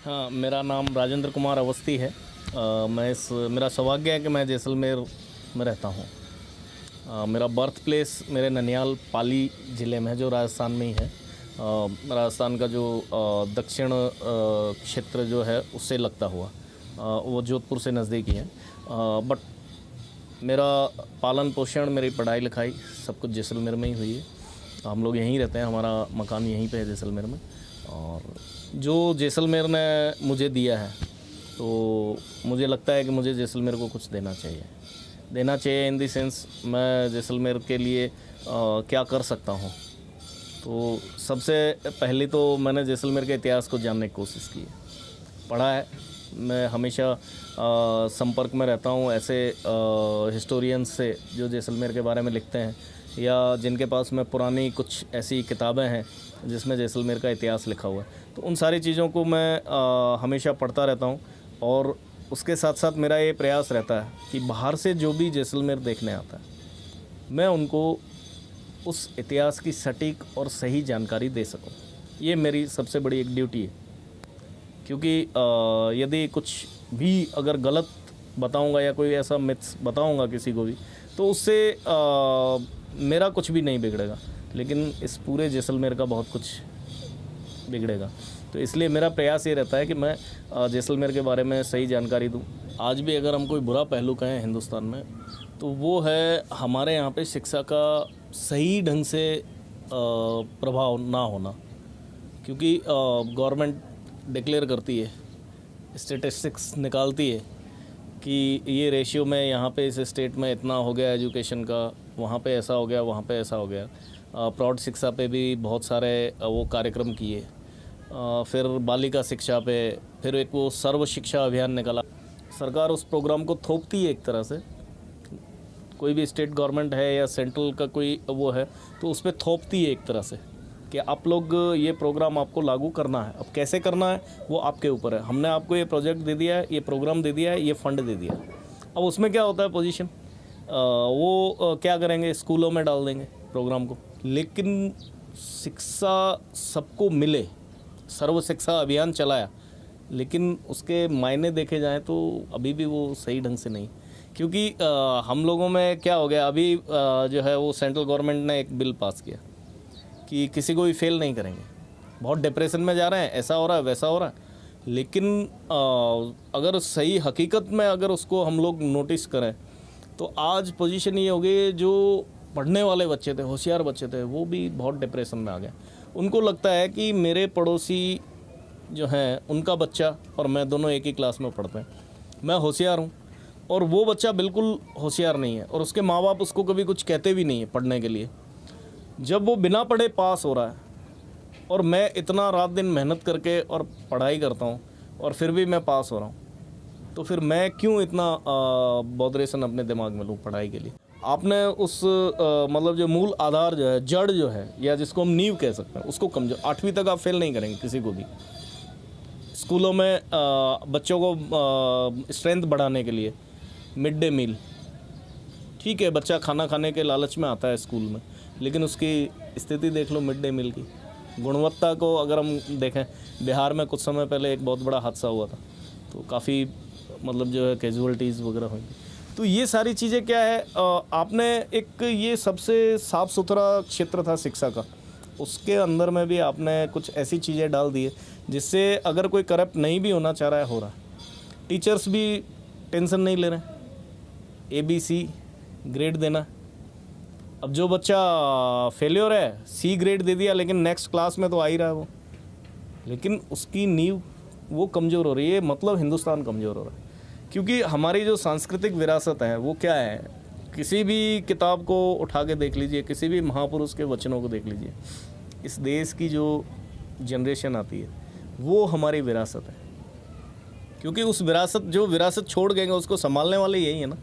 हाँ, मेरा नाम राजेंद्र कुमार अवस्थी है। मेरा सौभाग्य है कि मैं जैसलमेर में रहता हूँ। मेरा बर्थ प्लेस मेरे ननियाल पाली ज़िले में है, जो राजस्थान में ही है। राजस्थान का जो दक्षिण क्षेत्र जो है उससे लगता हुआ, वो जोधपुर से नज़दीकी है। बट मेरा पालन पोषण, मेरी पढ़ाई लिखाई सब कुछ जैसलमेर में ही हुई है। हम लोग यहीं रहते हैं, हमारा मकान यहीं पे है जैसलमेर में। और जो जैसलमेर ने मुझे दिया है, तो मुझे लगता है कि मुझे जैसलमेर को कुछ देना चाहिए इन द सेंस मैं जैसलमेर के लिए क्या कर सकता हूँ। तो सबसे पहले तो मैंने जैसलमेर के इतिहास को जानने की कोशिश की है, पढ़ा है। मैं हमेशा संपर्क में रहता हूँ ऐसे हिस्टोरियंस से जो जैसलमेर के बारे में लिखते हैं, या जिनके पास में पुरानी कुछ ऐसी किताबें हैं जिसमें जैसलमेर का इतिहास लिखा हुआ है। तो उन सारी चीज़ों को मैं हमेशा पढ़ता रहता हूँ। और उसके साथ साथ मेरा ये प्रयास रहता है कि बाहर से जो भी जैसलमेर देखने आता है, मैं उनको उस इतिहास की सटीक और सही जानकारी दे सकूं। ये मेरी सबसे बड़ी एक ड्यूटी है। क्योंकि यदि कुछ भी अगर गलत बताऊंगा या कोई ऐसा मिथ्स बताऊंगा किसी को भी, तो उससे मेरा कुछ भी नहीं बिगड़ेगा, लेकिन इस पूरे जैसलमेर का बहुत कुछ बिगड़ेगा। तो इसलिए मेरा प्रयास ये रहता है कि मैं जैसलमेर के बारे में सही जानकारी दूं। आज भी अगर हम कोई बुरा पहलू कहें हिंदुस्तान में, तो वो है हमारे यहाँ पे शिक्षा का सही ढंग से प्रभाव ना होना। क्योंकि गवर्नमेंट डिक्लेयर करती है, स्टेटिस्टिक्स निकालती है कि ये रेशियो में यहाँ पे इस स्टेट में इतना हो गया एजुकेशन का, वहाँ पे ऐसा हो गया, वहाँ पे ऐसा हो गया। प्रौढ़ शिक्षा पे भी बहुत सारे वो कार्यक्रम किए। फिर बालिका शिक्षा पे फिर एक वो सर्व शिक्षा अभियान निकाला। सरकार उस प्रोग्राम को थोपती है एक तरह से, कोई भी स्टेट गवर्नमेंट है या सेंट्रल का कोई वो है, तो उस पर थोपती है एक तरह से कि आप लोग ये प्रोग्राम आपको लागू करना है। अब कैसे करना है वो आपके ऊपर है। हमने आपको ये प्रोजेक्ट दे दिया है, ये प्रोग्राम दे दिया है, ये फंड दे दिया है। अब उसमें क्या होता है पोजीशन, वो क्या करेंगे, स्कूलों में डाल देंगे प्रोग्राम को। लेकिन शिक्षा सबको मिले, सर्व शिक्षा अभियान चलाया, लेकिन उसके मायने देखे जाएँ तो अभी भी वो सही ढंग से नहीं। क्योंकि हम लोगों में क्या हो गया, अभी जो है वो सेंट्रल गवर्नमेंट ने एक बिल पास किया कि किसी को भी फेल नहीं करेंगे। बहुत डिप्रेशन में जा रहे हैं, ऐसा हो रहा है, वैसा हो रहा है। लेकिन अगर सही हकीकत में अगर उसको हम लोग नोटिस करें, तो आज पोजीशन ये हो गई, जो पढ़ने वाले बच्चे थे, होशियार बच्चे थे, वो भी बहुत डिप्रेशन में आ गए। उनको लगता है कि मेरे पड़ोसी जो हैं उनका बच्चा और मैं दोनों एक ही क्लास में पढ़ते हैं, मैं होशियार हूँ और वो बच्चा बिल्कुल होशियार नहीं है, और उसके माँ बाप उसको कभी कुछ कहते भी नहीं है पढ़ने के लिए। जब वो बिना पढ़े पास हो रहा है और मैं इतना रात दिन मेहनत करके और पढ़ाई करता हूँ और फिर भी मैं पास हो रहा हूँ, तो फिर मैं क्यों इतना बॉदरेशन अपने दिमाग में लूँ पढ़ाई के लिए। आपने उस मतलब जो मूल आधार जो है, जड़ जो है, या जिसको हम नींव कह सकते हैं, उसको कमजोर। 8वीं तक आप फेल नहीं करेंगे किसी को भी। स्कूलों में बच्चों को स्ट्रेंथ बढ़ाने के लिए मिड डे मील, ठीक है, बच्चा खाना खाने के लालच में आता है स्कूल में, लेकिन उसकी स्थिति देख लो मिड डे मील की गुणवत्ता को। अगर हम देखें, बिहार में कुछ समय पहले एक बहुत बड़ा हादसा हुआ था, तो काफ़ी मतलब जो है कैजुअल्टीज़ वगैरह हुई। तो ये सारी चीज़ें क्या है, आपने एक ये सबसे साफ़ सुथरा क्षेत्र था शिक्षा का, उसके अंदर में भी आपने कुछ ऐसी चीज़ें डाल दी है जिससे अगर कोई करप्ट नहीं भी होना चाह रहा है, हो रहा है। टीचर्स भी टेंशन नहीं ले रहे हैं, ABC ग्रेड देना। अब जो बच्चा फेलियर है, C ग्रेड दे दिया, लेकिन नेक्स्ट क्लास में तो आ ही रहा है वो, लेकिन उसकी नींव वो कमज़ोर हो रही है। मतलब हिंदुस्तान कमज़ोर हो रहा है। क्योंकि हमारी जो सांस्कृतिक विरासत है वो क्या है, किसी भी किताब को उठा के देख लीजिए, किसी भी महापुरुष के वचनों को देख लीजिए, इस देश की जो जनरेशन आती है वो हमारी विरासत है। क्योंकि उस विरासत छोड़ गए उसको संभालने वाले यही है ना।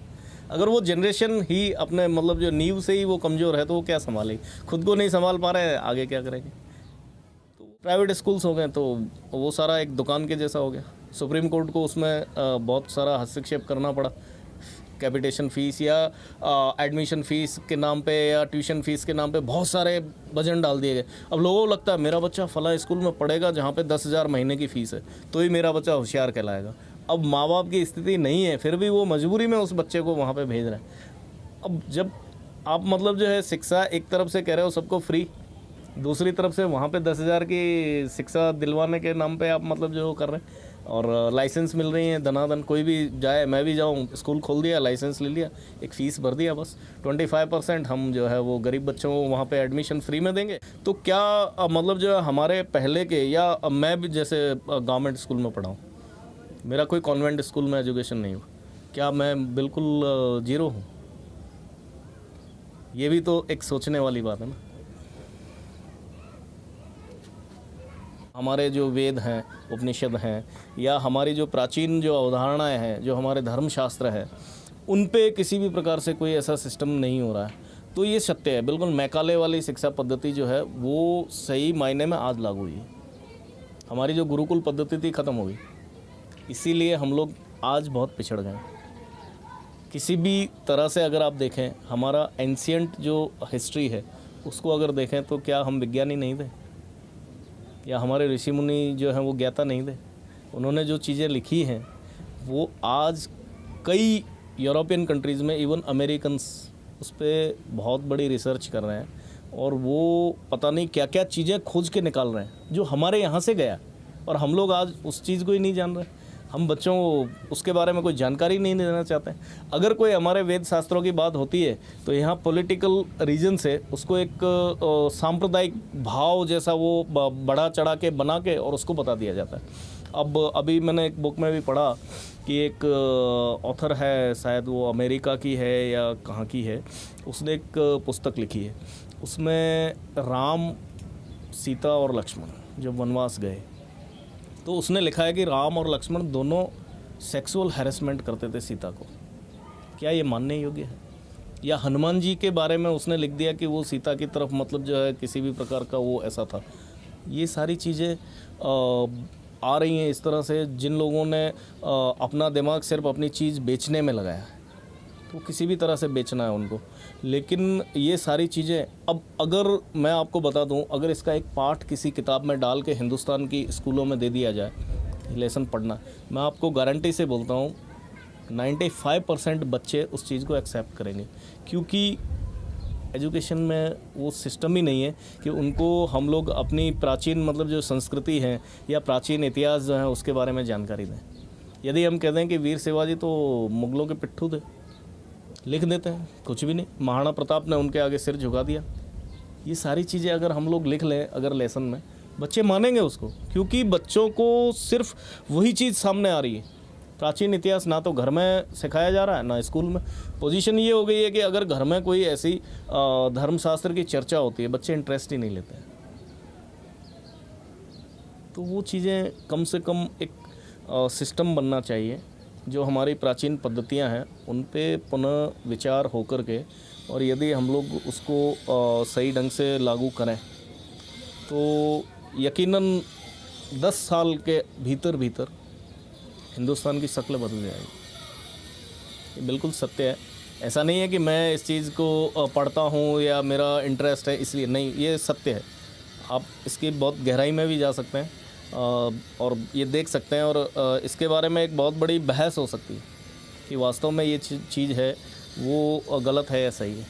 अगर वो जनरेशन ही अपने मतलब जो नींव से ही वो कमज़ोर है, तो वो क्या संभालेगी। खुद को नहीं संभाल पा रहे हैं, आगे क्या करेंगे। तो प्राइवेट स्कूल्स हो गए तो वो सारा एक दुकान के जैसा हो गया। सुप्रीम कोर्ट को उसमें बहुत सारा हस्तक्षेप करना पड़ा। कैपिटेशन फ़ीस या एडमिशन फ़ीस के नाम पे या ट्यूशन फ़ीस के नाम पे बहुत सारे वजन डाल दिए गए। अब लोगों को लगता है मेरा बच्चा फला स्कूल में पढ़ेगा जहाँ पे 10,000 महीने की फ़ीस है तो ही मेरा बच्चा होशियार कहलाएगा। अब माँ बाप की स्थिति नहीं है, फिर भी वो मजबूरी में उस बच्चे को वहाँ पे भेज रहे हैं। अब जब आप मतलब जो है शिक्षा एक तरफ से कह रहे हो सबको फ्री, दूसरी तरफ से वहाँ पे 10,000 की शिक्षा दिलवाने के नाम पे आप मतलब जो कर रहे हैं, और लाइसेंस मिल रही है धनाधन, कोई भी जाए, मैं भी जाऊँ, स्कूल खोल दिया, लाइसेंस ले लिया, एक फ़ीस भर दिया, बस 25% हम जो है वो गरीब बच्चों को वहाँ पे एडमिशन फ्री में देंगे। तो क्या मतलब जो है हमारे पहले के, या मैं भी जैसे गवर्नमेंट स्कूल में पढ़ा हूँ, मेरा कोई कॉन्वेंट स्कूल में एजुकेशन नहीं हुआ, क्या मैं बिल्कुल जीरो हूँ? ये भी तो एक सोचने वाली बात है ना। हमारे जो वेद हैं, उपनिषद हैं, या हमारी जो प्राचीन जो अवधारणाएं हैं, जो हमारे धर्मशास्त्र है, उन पे किसी भी प्रकार से कोई ऐसा सिस्टम नहीं हो रहा है। तो ये सत्य है, बिल्कुल मैकाले वाली शिक्षा पद्धति जो है वो सही मायने में आज लागू हुई है। हमारी जो गुरुकुल पद्धति थी ख़त्म हो गई, इसीलिए हम लोग आज बहुत पिछड़ गए। किसी भी तरह से अगर आप देखें, हमारा एंशियंट जो हिस्ट्री है उसको अगर देखें तो क्या हम विज्ञानी नहीं थे, या हमारे ऋषि मुनि जो हैं वो ज्ञाता नहीं थे? उन्होंने जो चीज़ें लिखी हैं वो आज कई यूरोपियन कंट्रीज़ में, इवन अमेरिकन्स उस पर बहुत बड़ी रिसर्च कर रहे हैं, और वो पता नहीं क्या क्या चीज़ें खोज के निकाल रहे हैं जो हमारे यहाँ से गया, और हम लोग आज उस चीज़ को ही नहीं जान रहे। हम बच्चों को उसके बारे में कोई जानकारी नहीं देना चाहते हैं। अगर कोई हमारे वेद शास्त्रों की बात होती है तो यहाँ पॉलिटिकल रीजन से उसको एक सांप्रदायिक भाव जैसा वो बढ़ा चढ़ा के बना के और उसको बता दिया जाता है। अब अभी मैंने एक बुक में भी पढ़ा कि एक ऑथर है, शायद वो अमेरिका की है या कहाँ की है, उसने एक पुस्तक लिखी है। उसमें राम, सीता और लक्ष्मण जब वनवास गए तो उसने लिखा है कि राम और लक्ष्मण दोनों सेक्सुअल हैरेसमेंट करते थे सीता को। क्या ये मानने योग्य है? या हनुमान जी के बारे में उसने लिख दिया कि वो सीता की तरफ मतलब जो है किसी भी प्रकार का वो ऐसा था। ये सारी चीज़ें आ रही हैं इस तरह से, जिन लोगों ने अपना दिमाग सिर्फ अपनी चीज़ बेचने में लगाया है, तो किसी भी तरह से बेचना है उनको। लेकिन ये सारी चीज़ें, अब अगर मैं आपको बता दूं, अगर इसका एक पार्ट किसी किताब में डाल के हिंदुस्तान की स्कूलों में दे दिया जाए, लेसन पढ़ना, मैं आपको गारंटी से बोलता हूं 95% बच्चे उस चीज़ को एक्सेप्ट करेंगे, क्योंकि एजुकेशन में वो सिस्टम ही नहीं है कि उनको हम लोग अपनी प्राचीन मतलब जो संस्कृति है या प्राचीन इतिहास जो है उसके बारे में जानकारी दें। यदि हम कहते हैं कि वीर शिवाजी तो मुग़लों के पिट्ठू थे, लिख देते हैं, कुछ भी नहीं, महाराणा प्रताप ने उनके आगे सिर झुका दिया। ये सारी चीज़ें अगर हम लोग लिख लें अगर लेसन में, बच्चे मानेंगे उसको, क्योंकि बच्चों को सिर्फ वही चीज़ सामने आ रही है। प्राचीन इतिहास ना तो घर में सिखाया जा रहा है ना स्कूल में। पोजीशन ये हो गई है कि अगर घर में कोई ऐसी धर्मशास्त्र की चर्चा होती है, बच्चे इंटरेस्ट ही नहीं लेते हैं। तो वो चीज़ें कम से कम एक सिस्टम बनना चाहिए, जो हमारी प्राचीन पद्धतियां हैं उन पे पुनः विचार होकर के, और यदि हम लोग उसको सही ढंग से लागू करें तो यकीनन 10 साल के भीतर भीतर हिंदुस्तान की शक्ल बदल जाएगी। ये बिल्कुल सत्य है। ऐसा नहीं है कि मैं इस चीज़ को पढ़ता हूँ या मेरा इंटरेस्ट है इसलिए, नहीं, ये सत्य है। आप इसकी बहुत गहराई में भी जा सकते हैं और ये देख सकते हैं, और इसके बारे में एक बहुत बड़ी बहस हो सकती है कि वास्तव में ये चीज़ है वो गलत है या सही है।